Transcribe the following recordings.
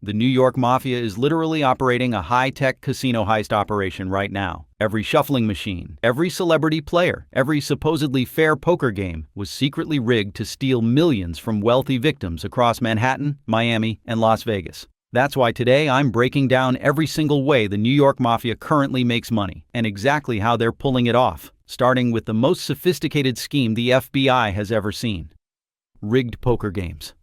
The New York Mafia is literally operating a high-tech casino heist operation right now. Every shuffling machine, every celebrity player, every supposedly fair poker game was secretly rigged to steal millions from wealthy victims across Manhattan, Miami, and Las Vegas. That's why today I'm breaking down every single way the New York Mafia currently makes money and exactly how they're pulling it off, starting with the most sophisticated scheme the FBI has ever seen: rigged poker games.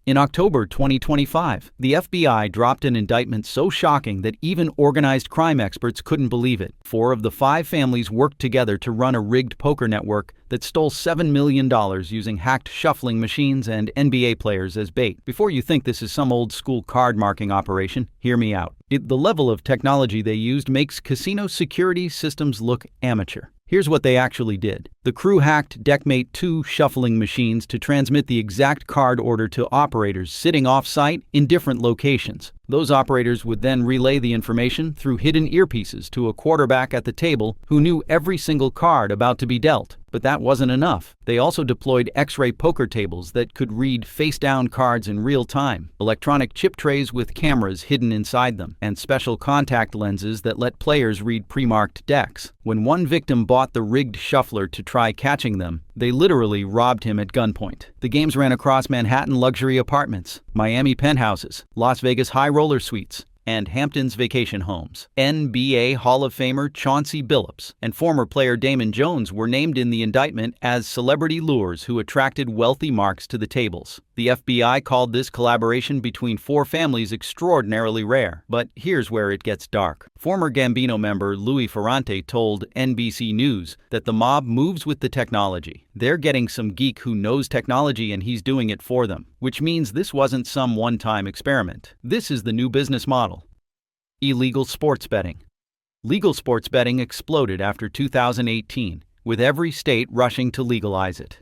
In October 2025, the FBI dropped an indictment so shocking that even organized crime experts couldn't believe it. 4 of the 5 families worked together to run a rigged poker network that stole $7 million using hacked shuffling machines and NBA players as bait. Before you think this is some old-school card-marking operation, hear me out. The level of technology they used makes casino security systems look amateur. Here's what they actually did. The crew hacked Deckmate 2 shuffling machines to transmit the exact card order to operators sitting off-site in different locations. Those operators would then relay the information through hidden earpieces to a quarterback at the table who knew every single card about to be dealt. But that wasn't enough. They also deployed X-ray poker tables that could read face-down cards in real time, electronic chip trays with cameras hidden inside them, and special contact lenses that let players read pre-marked decks. When one victim bought the rigged shuffler to try catching them, they literally robbed him at gunpoint. The games ran across Manhattan luxury apartments, Miami penthouses, Las Vegas high roller suites, and Hamptons vacation homes. NBA Hall of Famer Chauncey Billups and former player Damon Jones were named in the indictment as celebrity lures who attracted wealthy marks to the tables. The FBI called this collaboration between 4 families extraordinarily rare. But here's where it gets dark. Former Gambino member Louis Ferrante told NBC News that the mob moves with the technology. They're getting some geek who knows technology and he's doing it for them, which means this wasn't some one-time experiment. This is the new business model. Illegal sports betting. Legal sports betting exploded after 2018, with every state rushing to legalize it.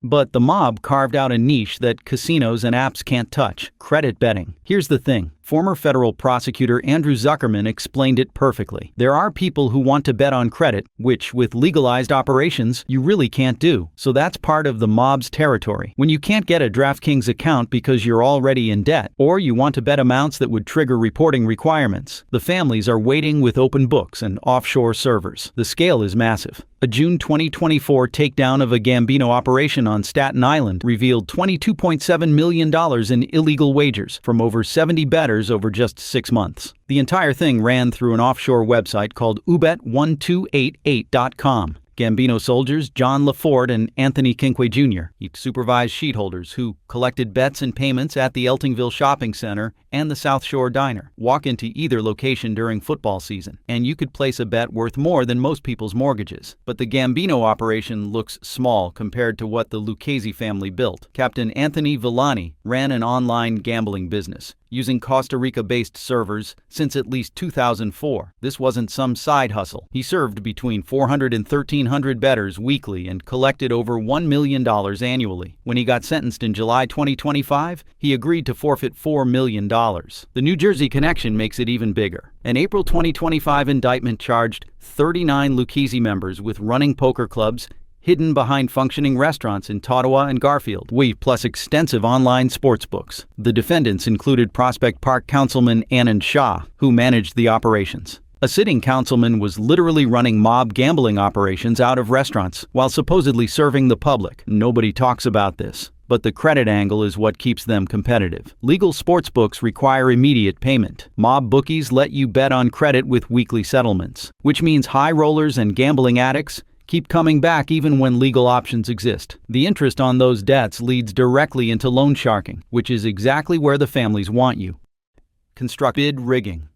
But the mob carved out a niche that casinos and apps can't touch: credit betting. Here's the thing. Former federal prosecutor Andrew Zuckerman explained it perfectly. There are people who want to bet on credit, which with legalized operations, you really can't do. So that's part of the mob's territory. When you can't get a DraftKings account because you're already in debt, or you want to bet amounts that would trigger reporting requirements, the families are waiting with open books and offshore servers. The scale is massive. A June 2024 takedown of a Gambino operation on Staten Island revealed $22.7 million in illegal wagers from over 70 bettors over just 6 months. The entire thing ran through an offshore website called ubet1288.com. Gambino soldiers John LaFord and Anthony Kinquay Jr. each supervised sheet holders who collected bets and payments at the Eltingville Shopping Center and the South Shore Diner. Walk into either location during football season, and you could place a bet worth more than most people's mortgages. But the Gambino operation looks small compared to what the Lucchese family built. Captain Anthony Villani ran an online gambling business, using Costa Rica-based servers since at least 2004. This wasn't some side hustle. He served between 400 and 1,300 bettors weekly and collected over $1 million annually. When he got sentenced in July 2025, he agreed to forfeit $4 million. The New Jersey connection makes it even bigger. An April 2025 indictment charged 39 Lucchese members with running poker clubs hidden behind functioning restaurants in Tautawa and Garfield, plus extensive online sports books. The defendants included Prospect Park Councilman Anand Shah, who managed the operations. A sitting councilman was literally running mob gambling operations out of restaurants while supposedly serving the public. Nobody talks about this, but the credit angle is what keeps them competitive. Legal sports books require immediate payment. Mob bookies let you bet on credit with weekly settlements, which means high rollers and gambling addicts keep coming back even when legal options exist. The interest on those debts leads directly into loan sharking, which is exactly where the families want you. Bid rigging.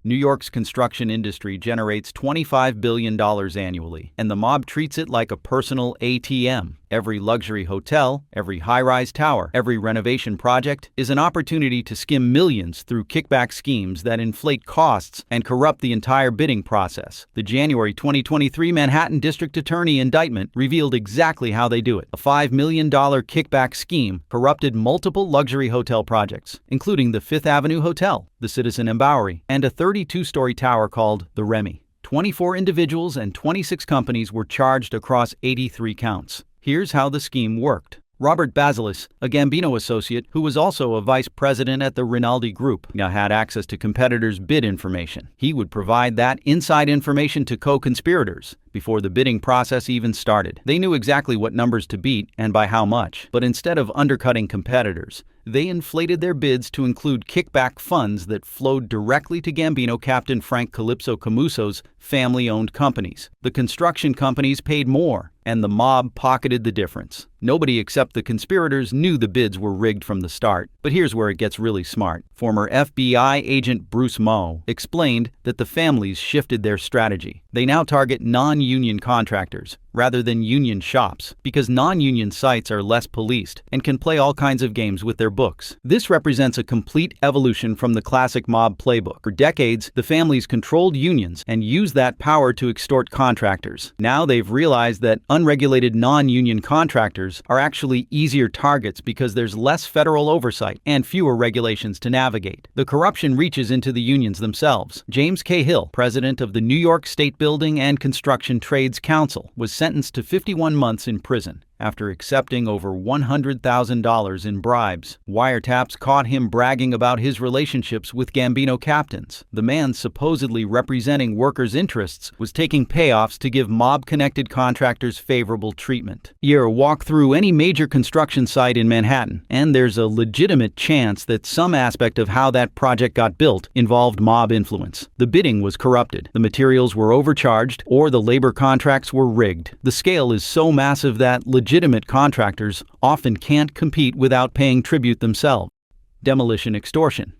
New York's construction industry generates $25 billion annually, and the mob treats it like a personal ATM. Every luxury hotel, every high-rise tower, every renovation project is an opportunity to skim millions through kickback schemes that inflate costs and corrupt the entire bidding process. The January 2023 Manhattan District Attorney indictment revealed exactly how they do it. A $5 million kickback scheme corrupted multiple luxury hotel projects, including the Fifth Avenue Hotel, the Citizen and Bowery, and a 32-story tower called the Remy. 24 individuals and 26 companies were charged across 83 counts. Here's how the scheme worked. Robert Basilis, a Gambino associate who was also a vice president at the Rinaldi Group, now had access to competitors' bid information. He would provide that inside information to co-conspirators before the bidding process even started. They knew exactly what numbers to beat and by how much, but instead of undercutting competitors, they inflated their bids to include kickback funds that flowed directly to Gambino Captain Frank Calypso Camuso's family-owned companies. The construction companies paid more, and the mob pocketed the difference. Nobody except the conspirators knew the bids were rigged from the start. But here's where it gets really smart. Former FBI agent Bruce Moe explained that the families shifted their strategy. They now target non-union contractors rather than union shops because non-union sites are less policed and can play all kinds of games with their books. This represents a complete evolution from the classic mob playbook. For decades, the families controlled unions and used that power to extort contractors. Now they've realized that unregulated non-union contractors are actually easier targets because there's less federal oversight and fewer regulations to navigate. The corruption reaches into the unions themselves. James K. Hill, president of the New York State Building and Construction Trades Council, was sentenced to 51 months in prison after accepting over $100,000 in bribes. Wiretaps caught him bragging about his relationships with Gambino captains. The man supposedly representing workers' interests was taking payoffs to give mob-connected contractors favorable treatment. You walk through any major construction site in Manhattan, and there's a legitimate chance that some aspect of how that project got built involved mob influence. The bidding was corrupted, the materials were overcharged, or the labor contracts were rigged. The scale is so massive that legitimate contractors often can't compete without paying tribute themselves. Demolition extortion.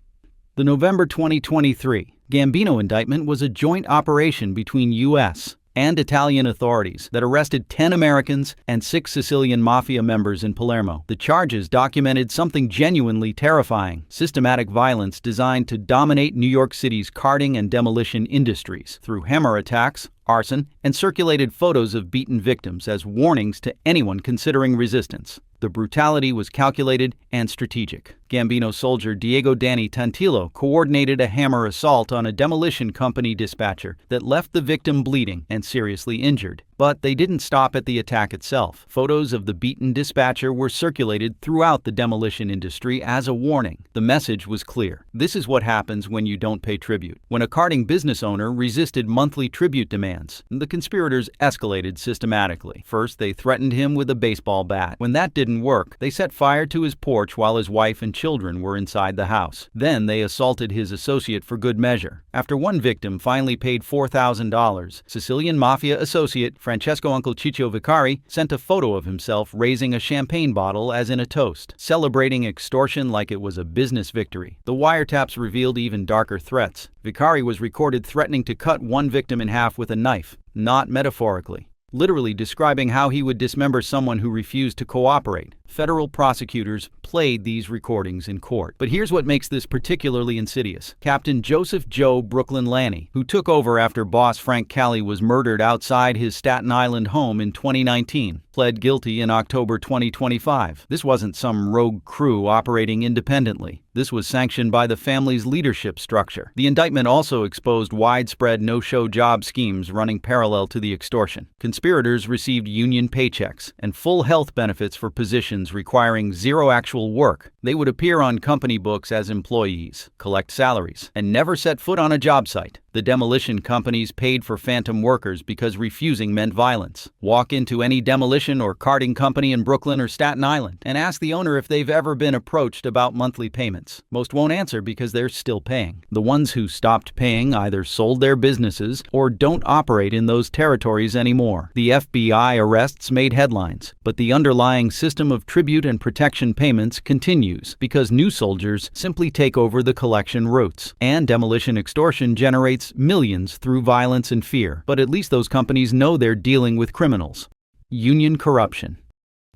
The November 2023 Gambino indictment was a joint operation between U.S. and Italian authorities that arrested 10 Americans and 6 Sicilian Mafia members in Palermo. The charges documented something genuinely terrifying: systematic violence designed to dominate New York City's carting and demolition industries through hammer attacks, arson, and circulated photos of beaten victims as warnings to anyone considering resistance. The brutality was calculated and strategic. Gambino soldier Diego Danny Tantillo coordinated a hammer assault on a demolition company dispatcher that left the victim bleeding and seriously injured. But they didn't stop at the attack itself. Photos of the beaten dispatcher were circulated throughout the demolition industry as a warning. The message was clear. This is what happens when you don't pay tribute. When a carting business owner resisted monthly tribute demands, the conspirators escalated systematically. First, they threatened him with a baseball bat. When that didn't work, they set fire to his porch while his wife and children were inside the house. Then they assaulted his associate for good measure. After one victim finally paid $4,000, Sicilian Mafia associate Francesco Uncle Ciccio Vicari sent a photo of himself raising a champagne bottle as in a toast, celebrating extortion like it was a business victory. The wiretaps revealed even darker threats. Vicari was recorded threatening to cut one victim in half with a knife, not metaphorically, literally describing how he would dismember someone who refused to cooperate. Federal prosecutors played these recordings in court. But here's what makes this particularly insidious. Captain Joseph Joe Brooklyn Lanny, who took over after boss Frank Cali was murdered outside his Staten Island home in 2019, pled guilty in October 2025. This wasn't some rogue crew operating independently. This was sanctioned by the family's leadership structure. The indictment also exposed widespread no-show job schemes running parallel to the extortion. Conspirators received union paychecks and full health benefits for positions requiring zero actual work. They would appear on company books as employees, collect salaries, and never set foot on a job site. The demolition companies paid for phantom workers because refusing meant violence. Walk into any demolition or carting company in Brooklyn or Staten Island and ask the owner if they've ever been approached about monthly payments. Most won't answer because they're still paying. The ones who stopped paying either sold their businesses or don't operate in those territories anymore. The FBI arrests made headlines, but the underlying system of tribute and protection payments continues because new soldiers simply take over the collection routes. And demolition extortion generates millions through violence and fear, but at least those companies know they're dealing with criminals. Union corruption.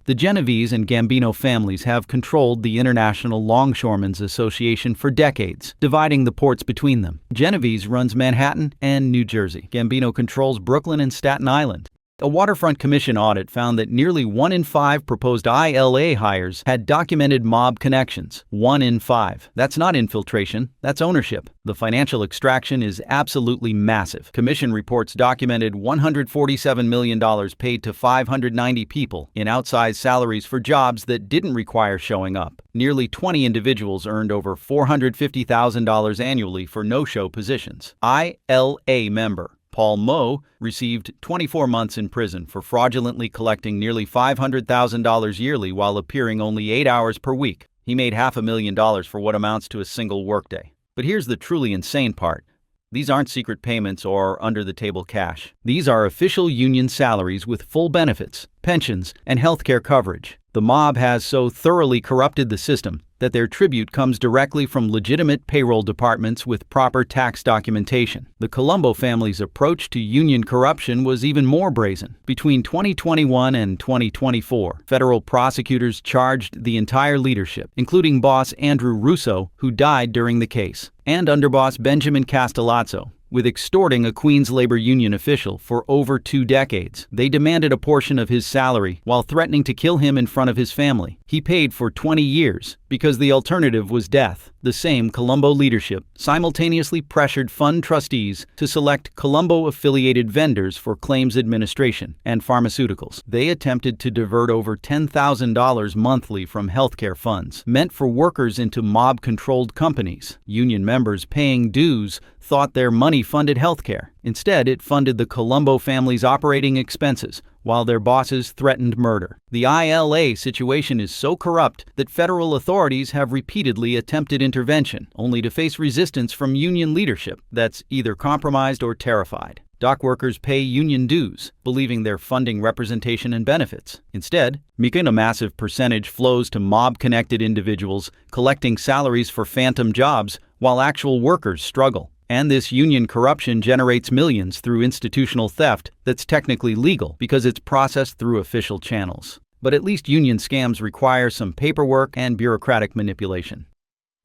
The Genovese and Gambino families have controlled the International Longshoremen's Association for decades, dividing the ports between them. Genovese runs Manhattan and New Jersey. Gambino controls Brooklyn and Staten Island. A Waterfront Commission audit found that nearly 1 in 5 proposed ILA hires had documented mob connections. 1 in 5. That's not infiltration, that's ownership. The financial extraction is absolutely massive. Commission reports documented $147 million paid to 590 people in outsized salaries for jobs that didn't require showing up. Nearly 20 individuals earned over $450,000 annually for no-show positions. ILA member Paul Moe received 24 months in prison for fraudulently collecting nearly $500,000 yearly while appearing only 8 hours per week. He made $500,000 for what amounts to a single workday. But here's the truly insane part. These aren't secret payments or under-the-table cash. These are official union salaries with full benefits, pensions, and healthcare coverage. The mob has so thoroughly corrupted the system that their tribute comes directly from legitimate payroll departments with proper tax documentation. The Colombo family's approach to union corruption was even more brazen. Between 2021 and 2024, federal prosecutors charged the entire leadership, including boss Andrew Russo, who died during the case, and underboss Benjamin Castellazzo, with extorting a Queens labor union official for over 2 decades. They demanded a portion of his salary while threatening to kill him in front of his family. He paid for 20 years because the alternative was death. The same Colombo leadership simultaneously pressured fund trustees to select Colombo-affiliated vendors for claims administration and pharmaceuticals. They attempted to divert over $10,000 monthly from healthcare funds meant for workers into mob-controlled companies. Union members paying dues thought their money funded healthcare. Instead, it funded the Colombo family's operating expenses, while their bosses threatened murder. The ILA situation is so corrupt that federal authorities have repeatedly attempted intervention, only to face resistance from union leadership that's either compromised or terrified. Dock workers pay union dues, believing they're funding representation and benefits. Instead, a massive percentage flows to mob-connected individuals collecting salaries for phantom jobs while actual workers struggle. And this union corruption generates millions through institutional theft that's technically legal because it's processed through official channels. But at least union scams require some paperwork and bureaucratic manipulation.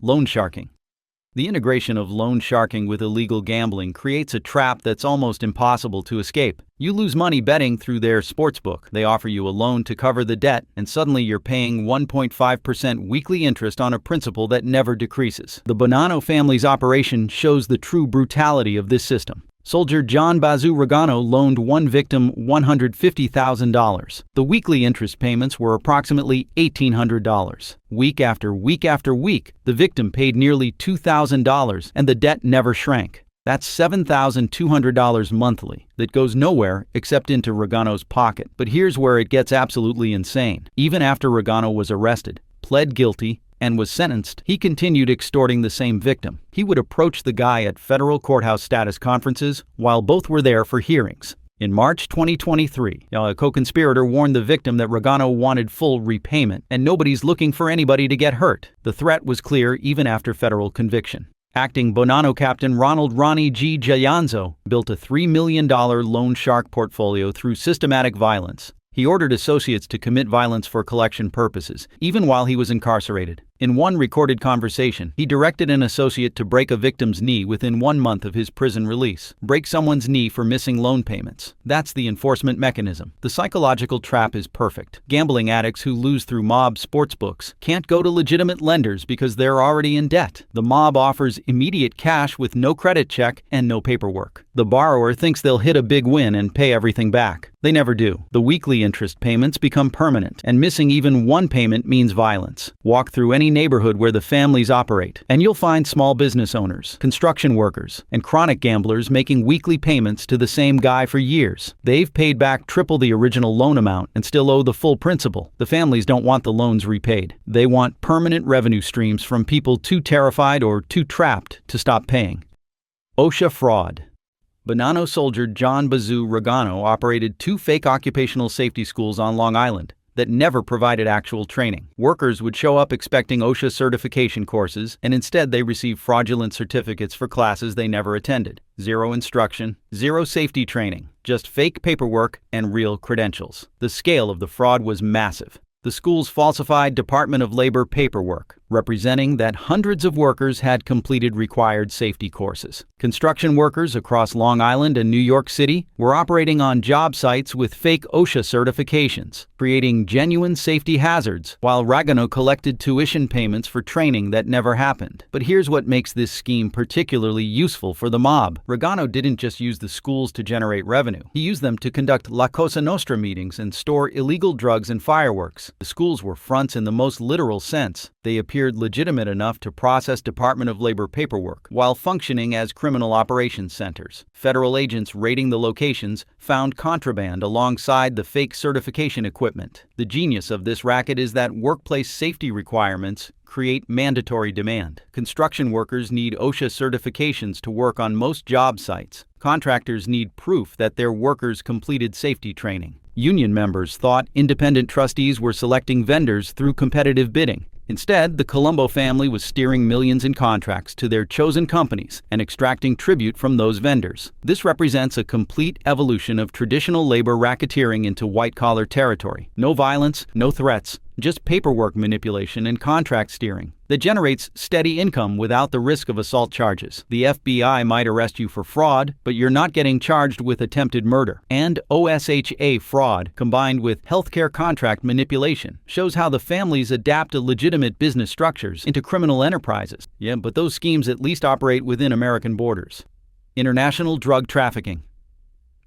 Loan sharking. The integration of loan sharking with illegal gambling creates a trap that's almost impossible to escape. You lose money betting through their sportsbook. They offer you a loan to cover the debt, and suddenly you're paying 1.5% weekly interest on a principal that never decreases. The Bonanno family's operation shows the true brutality of this system. Soldier John Bazoo Regano loaned one victim $150,000. The weekly interest payments were approximately $1,800. Week after week after week, the victim paid nearly $2,000 and the debt never shrank. That's $7,200 monthly that goes nowhere except into Regano's pocket. But here's where it gets absolutely insane. Even after Regano was arrested, pled guilty, and was sentenced, he continued extorting the same victim. He would approach the guy at federal courthouse status conferences while both were there for hearings. In March 2023, a co-conspirator warned the victim that Regano wanted full repayment, and nobody's looking for anybody to get hurt. The threat was clear even after federal conviction. Acting Bonanno Captain Ronald Ronnie G. Gianzo built a $3 million loan shark portfolio through systematic violence. He ordered associates to commit violence for collection purposes, even while he was incarcerated. In one recorded conversation, he directed an associate to break a victim's knee within 1 month of his prison release. Break someone's knee for missing loan payments. That's the enforcement mechanism. The psychological trap is perfect. Gambling addicts who lose through mob sportsbooks can't go to legitimate lenders because they're already in debt. The mob offers immediate cash with no credit check and no paperwork. The borrower thinks they'll hit a big win and pay everything back. They never do. The weekly interest payments become permanent, and missing even one payment means violence. Walk through any neighborhood where the families operate, and you'll find small business owners, construction workers, and chronic gamblers making weekly payments to the same guy for years. They've paid back triple the original loan amount and still owe the full principal. The families don't want the loans repaid. They want permanent revenue streams from people too terrified or too trapped to stop paying. OSHA fraud. Bonanno soldier John Bazoo Regano operated 2 fake occupational safety schools on Long Island that never provided actual training. Workers would show up expecting OSHA certification courses, and instead they received fraudulent certificates for classes they never attended. 0 instruction, 0 safety training, just fake paperwork and real credentials. The scale of the fraud was massive. The schools falsified Department of Labor paperwork, representing that hundreds of workers had completed required safety courses. Construction workers across Long Island and New York City were operating on job sites with fake OSHA certifications, creating genuine safety hazards, while Ragano collected tuition payments for training that never happened. But here's what makes this scheme particularly useful for the mob. Ragano didn't just use the schools to generate revenue. He used them to conduct La Cosa Nostra meetings and store illegal drugs and fireworks. The schools were fronts in the most literal sense. They appeared legitimate enough to process Department of Labor paperwork, while functioning as criminal operations centers. Federal agents raiding the locations found contraband alongside the fake certification equipment. The genius of this racket is that workplace safety requirements create mandatory demand. Construction workers need OSHA certifications to work on most job sites. Contractors need proof that their workers completed safety training. Union members thought independent trustees were selecting vendors through competitive bidding. Instead, the Colombo family was steering millions in contracts to their chosen companies and extracting tribute from those vendors. This represents a complete evolution of traditional labor racketeering into white-collar territory. No violence, no threats, just paperwork manipulation and contract steering that generates steady income without the risk of assault charges. The FBI might arrest you for fraud, but you're not getting charged with attempted murder. And OSHA fraud, combined with healthcare contract manipulation, shows how the families adapt legitimate business structures into criminal enterprises. Yeah, but those schemes at least operate within American borders. International drug trafficking.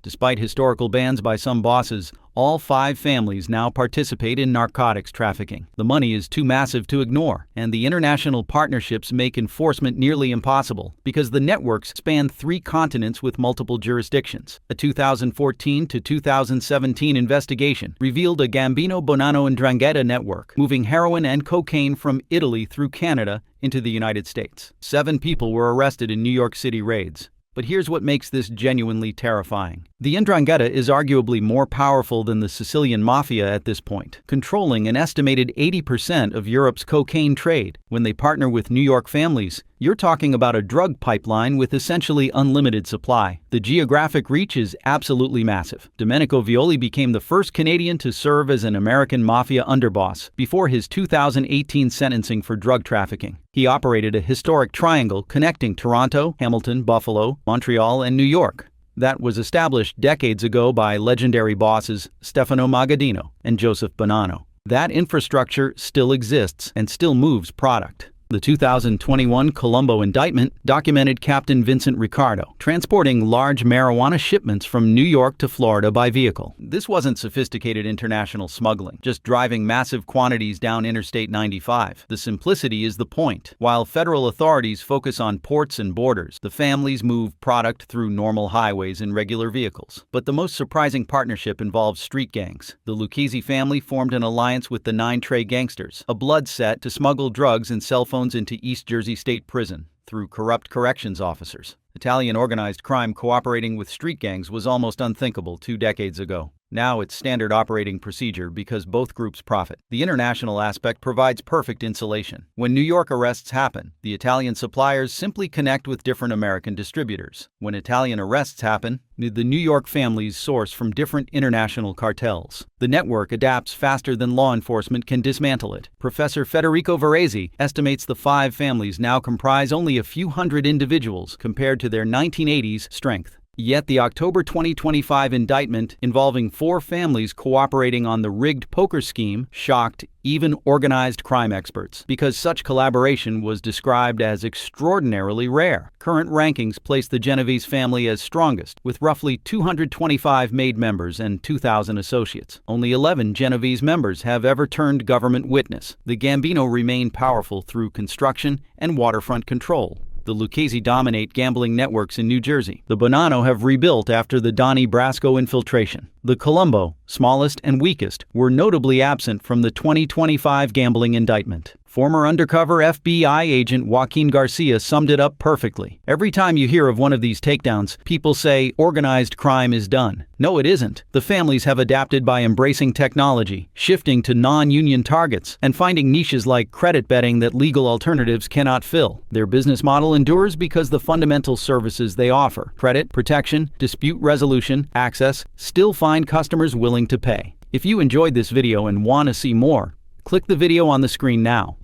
Despite historical bans by some bosses, all 5 families now participate in narcotics trafficking. The money is too massive to ignore, and the international partnerships make enforcement nearly impossible because the networks span 3 continents with multiple jurisdictions. A 2014 to 2017 investigation revealed a Gambino, Bonanno, and 'Ndrangheta network, moving heroin and cocaine from Italy through Canada into the United States. 7 people were arrested in New York City raids. But here's what makes this genuinely terrifying. The 'Ndrangheta is arguably more powerful than the Sicilian Mafia at this point, controlling an estimated 80% of Europe's cocaine trade. When they partner with New York families, you're talking about a drug pipeline with essentially unlimited supply. The geographic reach is absolutely massive. Domenico Violi became the first Canadian to serve as an American Mafia underboss before his 2018 sentencing for drug trafficking. He operated a historic triangle connecting Toronto, Hamilton, Buffalo, Montreal, and New York. That was established decades ago by legendary bosses Stefano Magaddino and Joseph Bonanno. That infrastructure still exists and still moves product. The 2021 Colombo indictment documented Captain Vincent Riccardo transporting large marijuana shipments from New York to Florida by vehicle. This wasn't sophisticated international smuggling, just driving massive quantities down Interstate 95. The simplicity is the point. While federal authorities focus on ports and borders, the families move product through normal highways in regular vehicles. But the most surprising partnership involves street gangs. The Lucchese family formed an alliance with the 9 Trey gangsters, a blood set to smuggle drugs and cell phones into East Jersey State Prison through corrupt corrections officers. Italian organized crime cooperating with street gangs was almost unthinkable 2 decades ago. Now it's standard operating procedure because both groups profit. The international aspect provides perfect insulation. When New York arrests happen, the Italian suppliers simply connect with different American distributors. When Italian arrests happen, the New York families source from different international cartels. The network adapts faster than law enforcement can dismantle it. Professor Federico Varese estimates the 5 families now comprise only a few hundred individuals compared to their 1980s strength. Yet the October 2025 indictment involving 4 families cooperating on the rigged poker scheme shocked even organized crime experts because such collaboration was described as extraordinarily rare. Current rankings place the Genovese family as strongest, with roughly 225 made members and 2,000 associates. Only 11 Genovese members have ever turned government witness. The Gambino remain powerful through construction and waterfront control. The Lucchese dominate gambling networks in New Jersey. The Bonanno have rebuilt after the Donnie Brasco infiltration. The Colombo, smallest and weakest, were notably absent from the 2025 gambling indictment. Former undercover FBI agent Joaquin Garcia summed it up perfectly. Every time you hear of one of these takedowns, people say organized crime is done. No, it isn't. The families have adapted by embracing technology, shifting to non-union targets, and finding niches like credit betting that legal alternatives cannot fill. Their business model endures because the fundamental services they offer, credit, protection, dispute resolution, access, still find customers willing to pay. If you enjoyed this video and want to see more, click the video on the screen now.